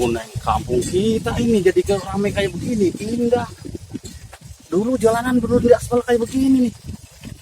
Neng, kampung kita ini jadi ramai kayak begini, pindah. Dulu jalanan dulu di aspal kayak begini nih.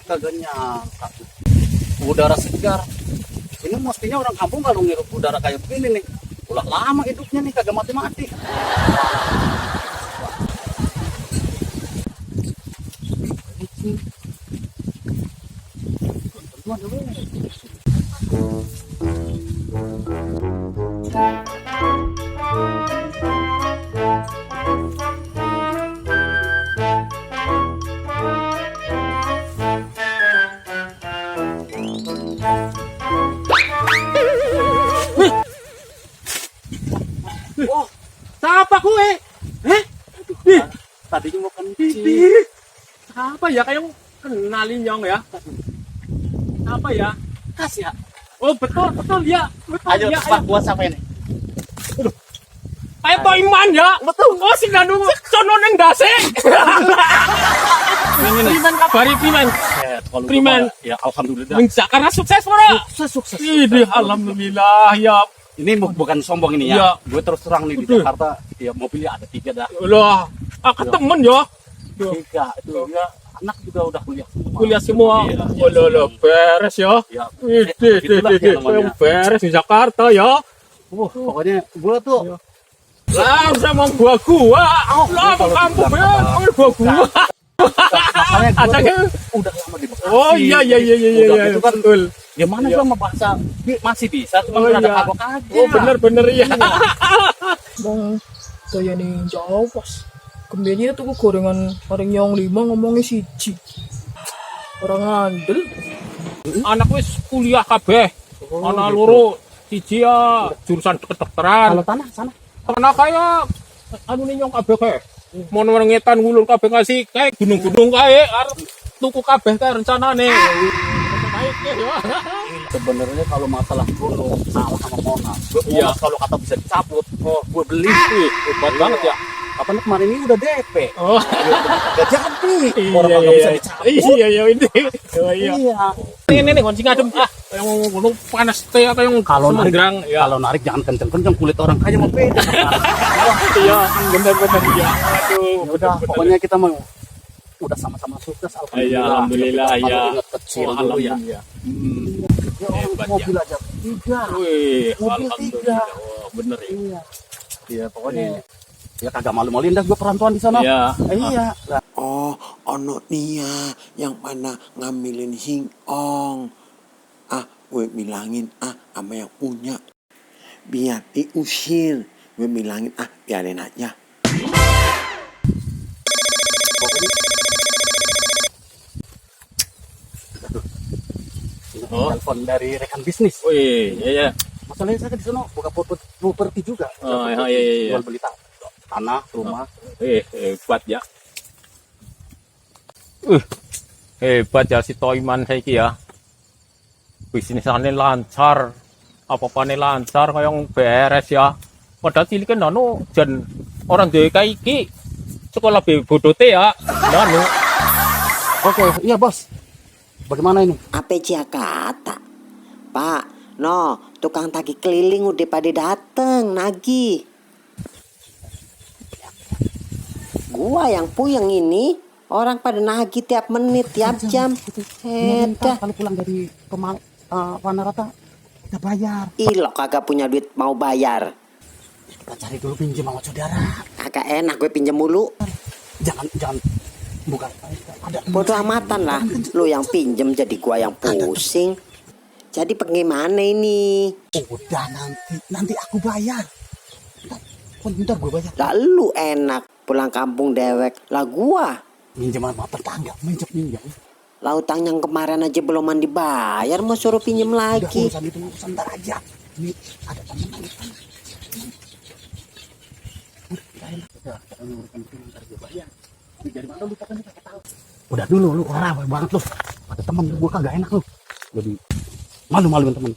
Kagak nyangka. Udara segar. Ini mestinya orang kampung kalau ngirup udara kayak begini nih. Udah lama hidupnya nih, kagak mati-mati. Oh, siapa kue? Tadinya mau kencing. Siapa ya kayak kenalin Nyong ya? Siapa ya? Kas ya. Oh betul ya. Betul Ayo, ya. Pak, buat siapa ini? Ayo Pak Iman ya. Betul. Oh si Danu sono neng dase. Primen kabari primen. Primen. Ya, alhamdulillah. Menjak karena sukses bro. Sukses. Ini alhamdulillah ya. Ini bukan sombong ini Iya. ya. Gue terus terang nih di Jakarta, ya mobilnya ada 3 dah. Loh, aku temen ya. 3 itu ya. Anak juga udah kuliah semua. Kuliah semua. Iya, Oh lo beres ya. Ya. Itulah ya namanya. Beres di Jakarta ya. Pokoknya gue tuh Lah sama gua. Lah mau kampung ya. Gua. masalahnya gue Acaknya. tuh udah lama di Bekasi. Oh iya. Udah gitu kan, Betul. gimana Iya. gue mau bahasa masih bisa, cuma Oh, ada iya. kagok aja. Oh bener ya. Bang, kaya nih jauh pas. Kembali tuh gorengan orang yang 5 ngomongnya siji. Orang ngandel. Anak wis kuliah kabeh. Ana loro siji ya jurusan kedokteran. Kalau tanah sana. Karena kayak anu nih nyong kabeh kae. Mau ngetan ngulur kabeh ngasih kayak gunung-gunung kae arep tuku kabeh kae rencanane. Baik ya. Sebenarnya kalau masalah gunung salah sama Monas. Iya. Monas kalau kata bisa dicabut, gue beli. Hebat banget ya. Kapan kemarin ini udah DP. Oh. Gak jadi. Orang kagak bisa dicabut. Iya ini. Oh iya. Iya. Ini kunci ngadem yang gunung panas teh kayak yang Kalau narik, semenggrang ya. kalau narik jangan kenceng-kenceng, kulit orang kaya mau beda. Iya, benar ya. Aduh, Ya udah, pokoknya kita mau udah sama-sama sukses. Iya, alhamdulillah ya. Kalau ingat kecil Oh, dulu ya. alhamdulillah. Ya Allah, Hebat, mobil aja 3. Wih, Mobil alhamdulillah. Oh, bener ya. Iya. Iya, pokoknya ya kagak malu-maluin dah gue perantuan di sana. Iya. Iya. Lah, Oh, ono nia yang mana ngambilin hingong. Gue bilangin sama yang punya. Biar diusir. Gue bilangin biarin aja. telepon dari rekan bisnis. Wih, iya. Masalahnya saya di sana buka properti juga. Oh, iya. Jual beli tanah, rumah. Hebat ya. Hebat ya si Toiman saiki ya. Bisnisane lancar. Apa-apane lancar kaya beres ya. Padahal cilik kan anu jan orang dhewe kae iki sekolah bodote ya. Anu. Oke, iya bos. Bagaimana ini? Apa Jakarta? Pak, tukang tagih keliling udah pada dateng nagih. Gua yang puyeng ini. Orang pada nagih tiap menit, tiap jam. Hedah. Kalau pulang dari Wanarata kita bayar. Lo kagak punya duit mau bayar. Kita cari dulu pinjam sama saudara. Kagak enak gue pinjam mulu. Jangan bukan ada Bodoh amatan lah. Lu yang pinjem jadi gua yang pusing. Jadi bagaimana ini? udah nanti aku bayar. Bentar gue bayar. Lalu enak pulang kampung dewek. Lah gua. Minjem sama tetangga, minjem. Lah utang yang kemarin aja belum dibayar mau suruh pinjem Udah lagi. urusan itu ntar aja. Ini ada temen lagi. Udah, kita ngurusin itu ntar gue bayar. Ini dari mana lu katanya pakai tahu? Udah dulu lu orang banget lu. Ada temen gue kagak enak lu. Jadi malu-maluin temen.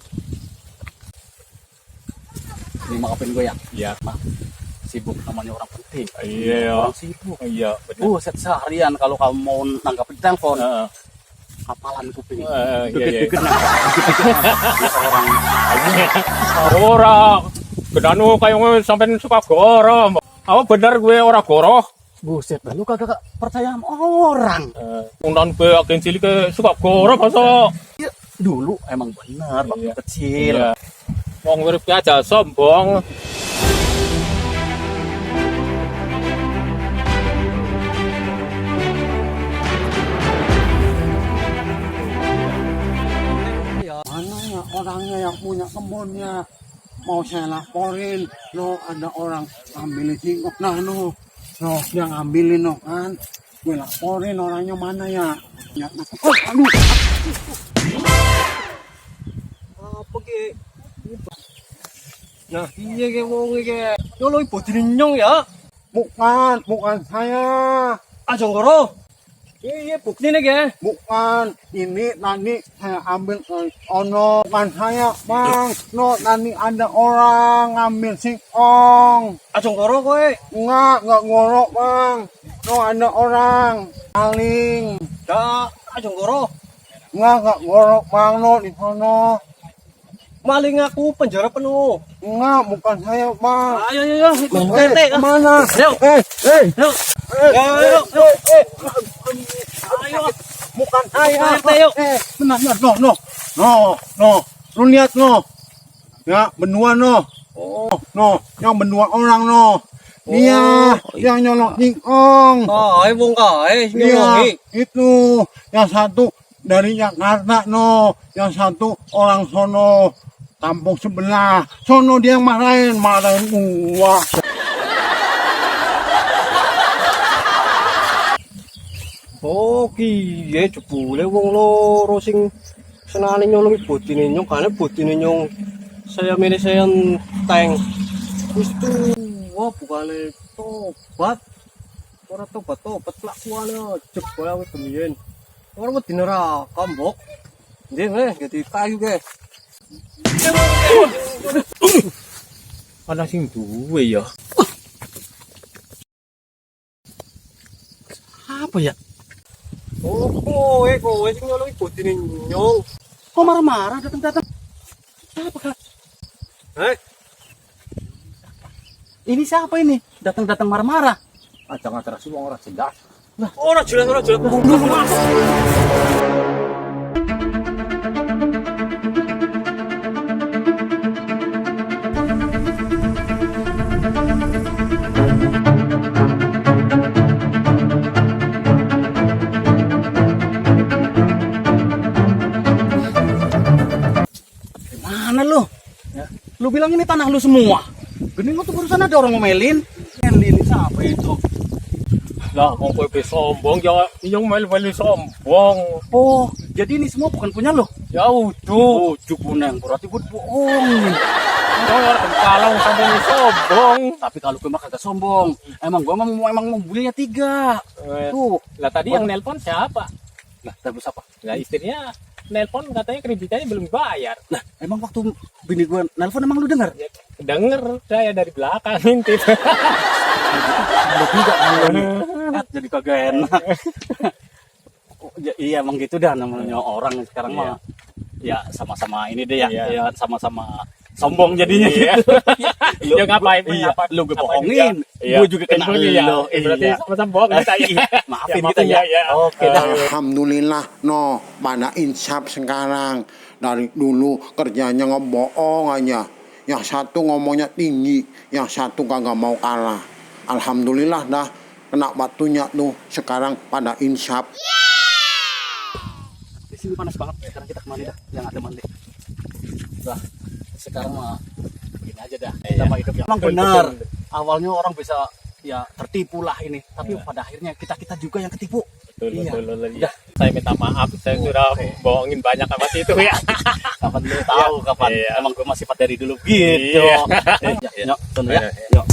Ini maafin gue ya. Iya. Maaf. Sibuk namanya orang penting. Iya ya. Orang sibuk. Iya, benar. Seharian kalau kamu mau nanggapin telepon, kapalan kuping. Iya. Dikit-dikit orang. Orang Bedano kayak sampean suka goro. Apa bener gue ora goro? Buset, lu kagak percaya sama orang. Undang be agen cilik ke suka goro masa. Ya, dulu emang benar waktu kecil. Iya. Wong urip aja sombong. Mana ya orangnya yang punya kebunnya? Mau saya laporin, no ada orang ngambilin singkong, nah no dia ngambilin no kan, gue laporin orangnya mana ya? Ya, aduh, Apa ke? Nah, iya ke wong ke. Yo lo ibu nyong ya. bukan saya, Aja ngoro. Iya, bukti nih ke. bukan ini tadi saya ambil ono bukan saya bang, no tadi ada orang ngambil singkong, Aja ngoro kowe. nggak ngorok bang, no ada orang paling. Dah, aja ngoro. Nggak ngorok bang, no di sono. Maling aku penjara penuh. Nggak, bukan saya bang. Ayo ayo ayo. Tete. Kemana? Ayo. Eh, Ayo. ayo, Ayo. bukan saya. Pak RT, yuk. Tenang, no. Lu lihat no. Ya, benua no. No, yang benua orang no. Dia yang nyolok singkong. Kae wong kae Iya, nyolongi. itu. Yang satu dari Jakarta no. Yang satu orang sono. Kampung sebelah. Sono dia yang marahin gua. Oh, kiye jebule wong loro sing senane nyolongi botine nyong kane botine nyong saya milih saya tank. Wis tuwa bukane tobat. Ora tobat kelakuane jebule awake kemiyen. Ora wedi neraka, Mbok. Nggih, jadi kayu ge. Ana sing duwe ya. Apa ya? Oh, kowe sing nyolongi botine nyong. Kok marah-marah datang-datang? Siapa kak? Heh, Ini siapa ini? Datang-datang marah-marah. Ajang-ajang sih wong ora jelas. ora jelas. Mana lu? Lu bilang ini tanah lu semua. Gening tuh barusan ada orang ngomelin. Ini siapa itu? Lah wong kowe sombong ya yang melu-melu sombong. Oh, jadi ini semua bukan punya lu? Ya udah. Ujuk puneng, berarti gue bohong. Orang kalau sampai sombong. Tapi kalau gue mah kagak sombong. Emang gue emang mau belinya 3. Tuh. Lah tadi yang nelpon siapa? Lah, terus apa? Lah istrinya nelpon katanya kreditannya belum bayar. Lah, emang waktu bini gue nelpon emang lu denger? Ya, denger saya dari belakang ngintip. Lu juga jadi kagak enak. Iya emang gitu dah namanya orang sekarang mah. Ya sama-sama ini deh ya. Iya. Ya sama-sama sombong jadinya Iya. gitu. Ya ngapain? Iya, Ngapain? lu gue Ngapain bohongin. Iya. Gue juga kena Iya. lu. Berarti Iya. sama-sama bohong kita ya. Maafin Ya, kita ya. ya. Oke dah. Alhamdulillah no, pada insaf sekarang. Dari dulu kerjanya ngebohong aja. Yang satu ngomongnya tinggi, yang satu kagak mau kalah. Alhamdulillah dah kena batunya tuh sekarang pada insaf. Di sini panas banget. Sekarang kita kemana dah? Yang ada mandi. Lah, sekarang mah begini aja dah. Kita mah hidup yang emang benar. Awalnya orang bisa ya tertipu lah ini, tapi pada akhirnya kita juga yang ketipu. Betul, Iya. betul. Ya, saya minta maaf, saya sudah bohongin banyak sama itu ya. Kapan lu tahu kapan Iya. emang gue masih sifat dari dulu gitu. Iya. Ya, yuk, tunggu ya. Iya. Yuk.